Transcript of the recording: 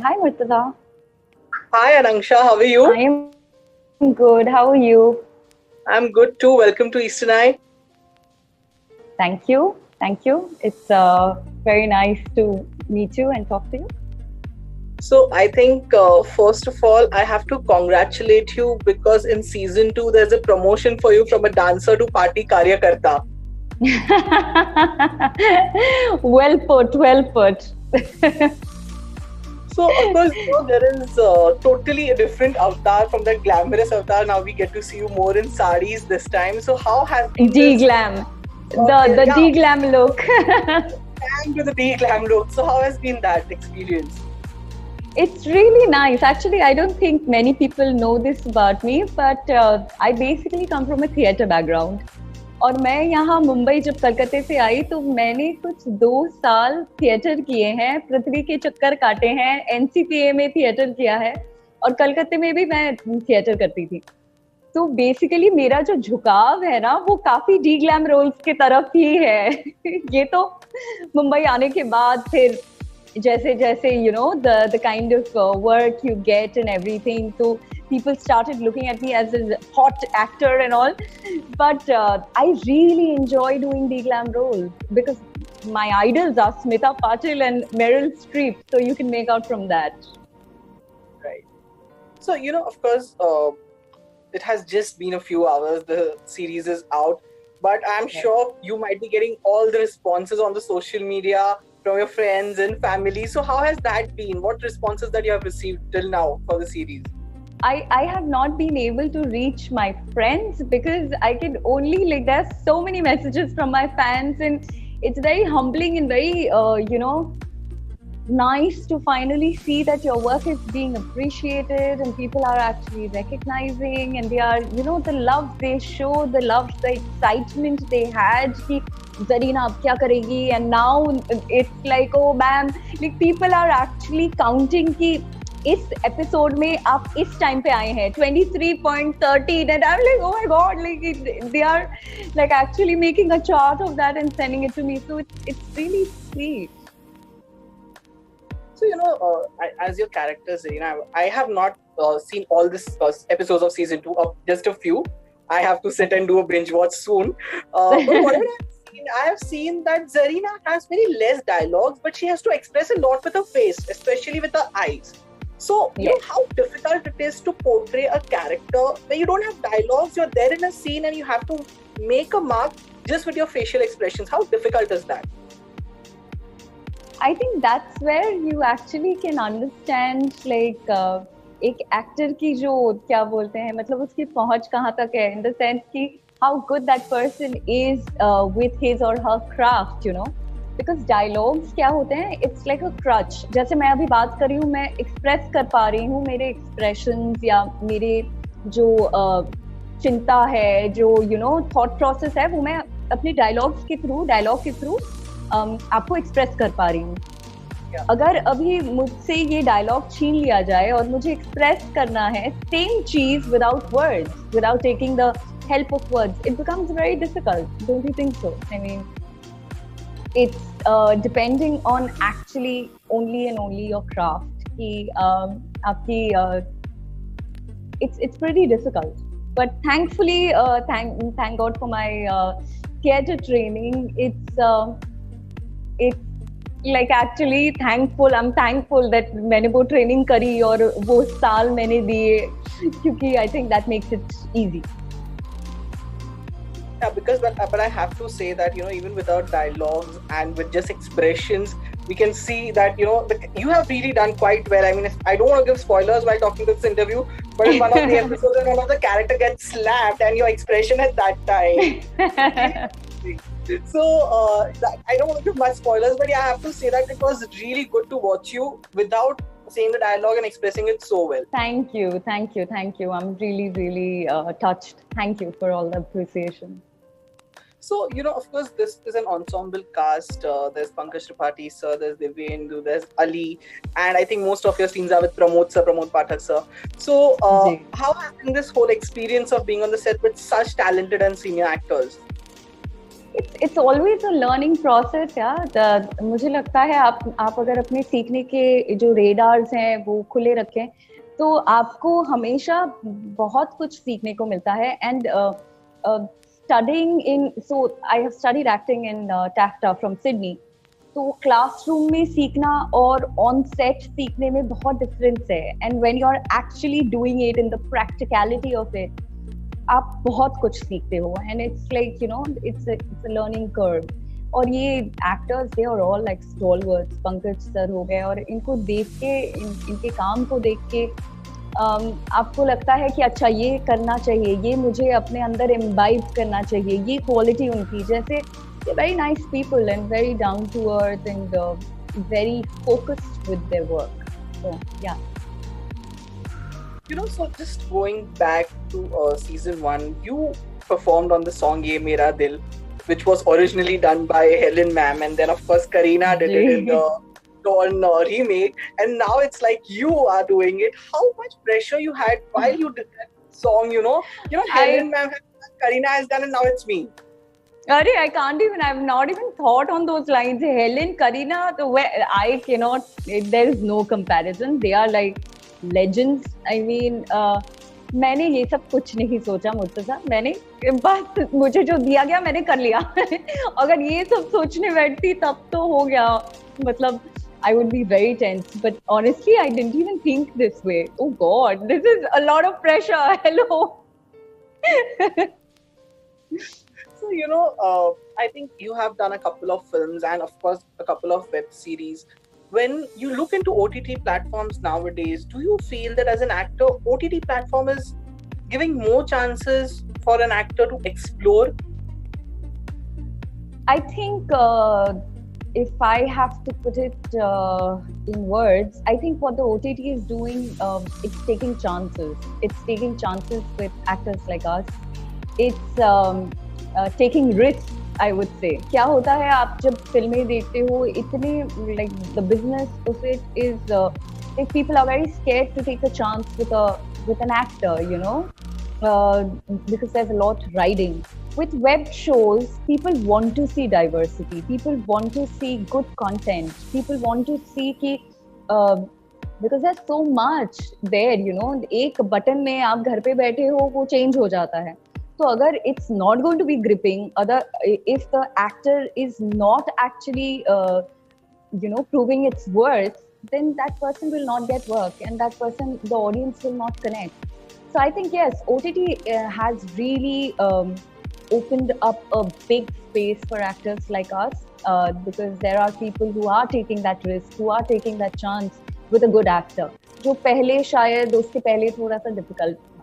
Hi, Murtaza. Hi Anangsha, how are I you? am good. How are you? I'm good too. Welcome to Eastern Eye. Thank you. Thank you. It's very nice to meet you and talk to you. So I think first of all, I have to congratulate you because in season 2 there's a promotion for you from a dancer to party karyakarta. Well put. Well put. So of course, there is totally a different avatar from that glamorous avatar. Now we get to see you more in saris this time. So how has been D this? glam. The Yeah, D glam look. and to the glam look. So how has been that experience? It's really nice. Actually, I don't think many people know this about me, but I basically come from a theatre background. और मैं यहाँ मुंबई जब कलकत्ते से आई तो मैंने कुछ 2 साल थिएटर किए हैं, पृथ्वी के चक्कर काटे हैं, एनसीपीए में थिएटर किया है और कलकत्ते में भी मैं थिएटर करती थी. तो बेसिकली मेरा जो झुकाव है ना वो काफी डी ग्लैम रोल्स की तरफ ही है. ये तो मुंबई आने के बाद फिर जैसे जैसे the kind of work you get and everything, so people started looking at me as a hot actor and all, but I really enjoy doing the glam roles because my idols are Smita Patil and Meryl Streep, so you can make out from that. Right. So of course, it has just been a few hours. The series is out, but I'm sure you might be getting all the responses on the social media from your friends and family. So how has that been? What responses that you have received till now for the series? I have not been able to reach my friends because I can only, like, there's so many messages from my fans and it's very humbling and very nice to finally see that your work is being appreciated and people are actually recognizing, and they are, the love they show, the love, the excitement they had ki Zarina ab kya karegi, and now it's like, oh man, like people are actually counting ki इस episode में आप इस time पे आए हैं 23.13 and I'm like, oh my god, like they are like actually making a chart of that and sending it to me, so it's really sweet. So, as your character, Zarina, I have not seen all this episodes of season 2, just a few. I have to sit and do a binge watch soon. But whatever I have seen that Zarina has very less dialogues, but she has to express a lot with her face, especially with her eyes. So, you know how difficult it is to portray a character where you don't have dialogues, you're there in a scene and you have to make a mark just with your facial expressions. How difficult is that? I think that's where you actually can understand like एक actor की जो क्या बोलते हैं, मतलब उसकी पहुंच कहाँ तक है, in the sense कि how good that person is with his or her craft, because dialogues क्या होते हैं, it's like a crutch. जैसे मैं अभी बात कर रही हूँ, मैं express कर पा रही हूँ, मेरे expressions या मेरे जो चिंता है, जो thought process है, वो मैं अपने dialogue के through आपको एक्सप्रेस कर पा रही हूँ. अगर अभी मुझसे ये डायलॉग छीन लिया जाए और मुझे एक्सप्रेस करना है सेम चीज without words, without taking the help of words, it becomes very difficult. Don't you think so? I mean it's depending on actually only and only your craft कि आपकी it's pretty difficult, but thankfully thank God for my theatre training. It's like actually thankful. I'm thankful that मैंने वो training करी और वो साल मैंने दिए, क्योंकि I think that makes it easy. Yeah, because but I have to say that even without dialogues and with just expressions, we can see that you have really done quite well. I mean, I don't want to give spoilers while talking to this interview, but in one of the episodes, one of the character gets slapped, and your expression at that time. So I don't want to give much spoilers, but yeah, I have to say that it was really good to watch you without saying the dialogue and expressing it so well. Thank you. I'm really touched. Thank you for all the appreciation. So, of course, this is an ensemble cast. There's Pankaj Tripathi sir, there's Devyendu, there's Ali, and I think most of your scenes are with Pramod Pathak sir. So, how has been this whole experience of being on the set with such talented and senior actors? it's always a learning process यार. मुझे लगता है आप अगर अपने सीखने के जो रेडार्स हैं वो खुले रखें तो आपको हमेशा बहुत कुछ सीखने को मिलता है. And studying in, so I have studied acting in TAFTA from Sydney. तो क्लासरूम में सीखना और ऑन सेट सीखने में बहुत डिफरेंस है. And when you are actually doing it in the practicality of it, आप बहुत कुछ सीखते हो. And it's like you know it's a learning curve. और ये actors they are all like stalwarts. Pankaj sir हो गए, और इनको देख के इनके काम को देख के आपको लगता है कि अच्छा ये करना चाहिए, ये मुझे अपने अंदर इम्बाइब करना चाहिए. ये क्वालिटी उनकी, जैसे very nice people and very down to earth and very focused with their work. So yeah. You know, so just going back to season 1, you performed on the song Ye Mera Dil, which was originally done by Helen ma'am, and then of course Kareena did it in the Dawn remake, and now it's like you are doing it. How much pressure you had while you did that song? You know Helen ma'am has done, Kareena has done, and now it's me. Arey, I can't even, I've not even thought on those lines. Helen, Kareena, I cannot, there is no comparison. They are like legends. I mean, मैंने ये सब कुछ नहीं सोचा मुझसे साथ. मैंने बस मुझे जो दिया गया मैंने कर लिया. अगर ये सब सोचने बैठती तब तो हो गया, मतलब I would be very tense. But honestly, I didn't even think this way. Oh God, this is a lot of pressure. Hello. So, you know, I think you have done a couple of films and, of course, a couple of web series. When you look into OTT platforms nowadays, do you feel that as an actor, OTT platform is giving more chances for an actor to explore? I think if I have to put it in words, I think what the OTT is doing, it's taking chances. It's taking chances with actors like us. It's taking risks, I would say. क्या होता है आप जब फिल्में देखते हो, इतने like the business of it is like people are very scared to take a chance with an actor, you know, because there's a lot riding. With web shows, people want to see diversity. People want to see good content. People want to see कि because there's so much there, you know. एक button में आप घर पे बैठे हो, वो change हो जाता है. So अगर it's not going to be gripping, if the actor is not actually proving its worth, then that person will not get work, and that person, the audience will not connect. So I think yes, OTT has really opened up a big space for actors like us, because there are people who are taking that risk, who are taking that chance with a good actor. जो पहले शायद उसके पहले थोड़ा सा difficult था.